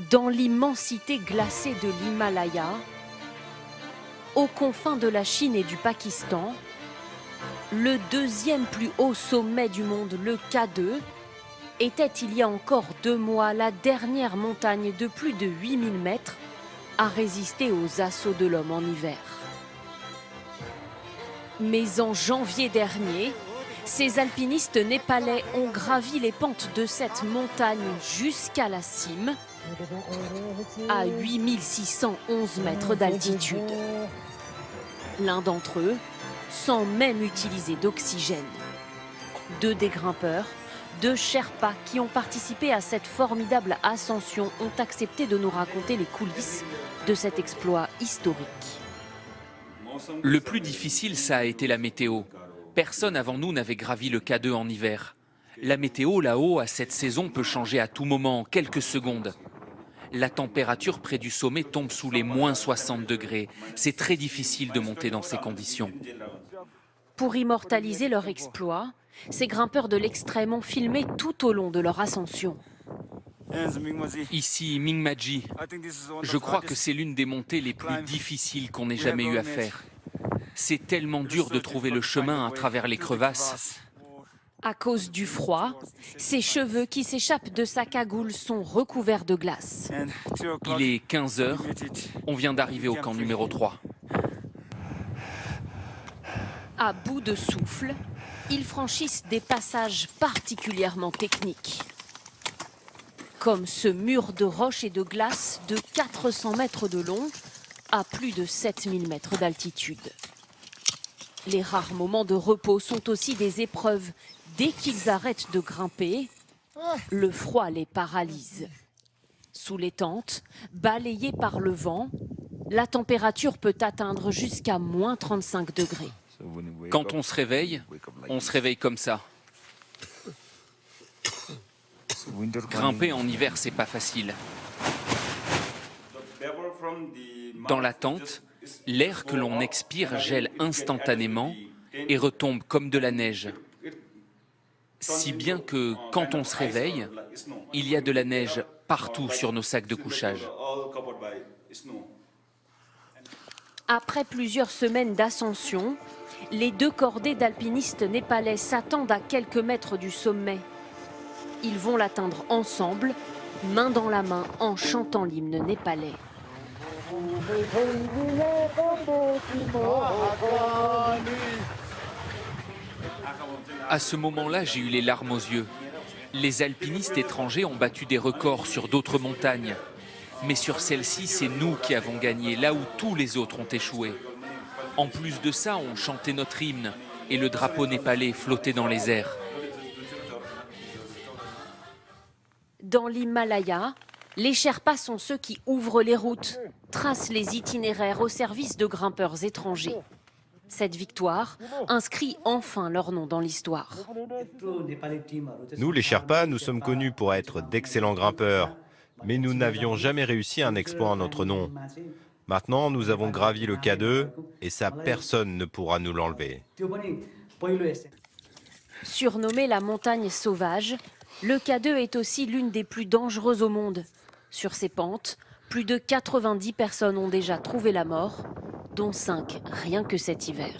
Dans l'immensité glacée de l'Himalaya, aux confins de la Chine et du Pakistan, le deuxième plus haut sommet du monde, le K2, était il y a encore 2 mois la dernière montagne de plus de 8000 mètres à résister aux assauts de l'homme en hiver. Mais en janvier dernier, ces alpinistes népalais ont gravi les pentes de cette montagne jusqu'à la cime, à 8611 mètres d'altitude. L'un d'entre eux sans même utiliser d'oxygène. 2 des grimpeurs, 2 Sherpas qui ont participé à cette formidable ascension ont accepté de nous raconter les coulisses de cet exploit historique. Le plus difficile, ça a été la météo. Personne avant nous n'avait gravi le K2 en hiver. La météo là-haut, à cette saison, peut changer à tout moment, en quelques secondes. La température près du sommet tombe sous les moins 60 degrés. C'est très difficile de monter dans ces conditions. Pour immortaliser leur exploit, ces grimpeurs de l'extrême ont filmé tout au long de leur ascension. Ici, Mingmaji. Je crois que c'est l'une des montées les plus difficiles qu'on ait jamais eu à faire. C'est tellement dur de trouver le chemin à travers les crevasses. À cause du froid, ses cheveux qui s'échappent de sa cagoule sont recouverts de glace. Il est 15 h. On vient d'arriver au camp numéro 3. À bout de souffle, ils franchissent des passages particulièrement techniques. Comme ce mur de roches et de glace de 400 mètres de long à plus de 7000 mètres d'altitude. Les rares moments de repos sont aussi des épreuves. Dès qu'ils arrêtent de grimper, le froid les paralyse. Sous les tentes, balayées par le vent, la température peut atteindre jusqu'à moins 35 degrés. Quand on se réveille comme ça. Grimper en hiver, c'est pas facile. Dans la tente, l'air que l'on expire gèle instantanément et retombe comme de la neige. Si bien que, quand on se réveille, il y a de la neige partout sur nos sacs de couchage. Après plusieurs semaines d'ascension, les 2 cordées d'alpinistes népalais s'attendent à quelques mètres du sommet. Ils vont l'atteindre ensemble, main dans la main, en chantant l'hymne népalais. À ce moment-là, j'ai eu les larmes aux yeux. Les alpinistes étrangers ont battu des records sur d'autres montagnes. Mais sur celle-ci, c'est nous qui avons gagné, là où tous les autres ont échoué. En plus de ça, on chantait notre hymne et le drapeau népalais flottait dans les airs. Dans l'Himalaya, les Sherpas sont ceux qui ouvrent les routes, tracent les itinéraires au service de grimpeurs étrangers. Cette victoire inscrit enfin leur nom dans l'histoire. Nous, les Sherpas, nous sommes connus pour être d'excellents grimpeurs, mais nous n'avions jamais réussi un exploit en notre nom. Maintenant, nous avons gravi le K2 et ça, personne ne pourra nous l'enlever. Surnommée la montagne sauvage, le K2 est aussi l'une des plus dangereuses au monde. Sur ses pentes, plus de 90 personnes ont déjà trouvé la mort, dont 5 rien que cet hiver.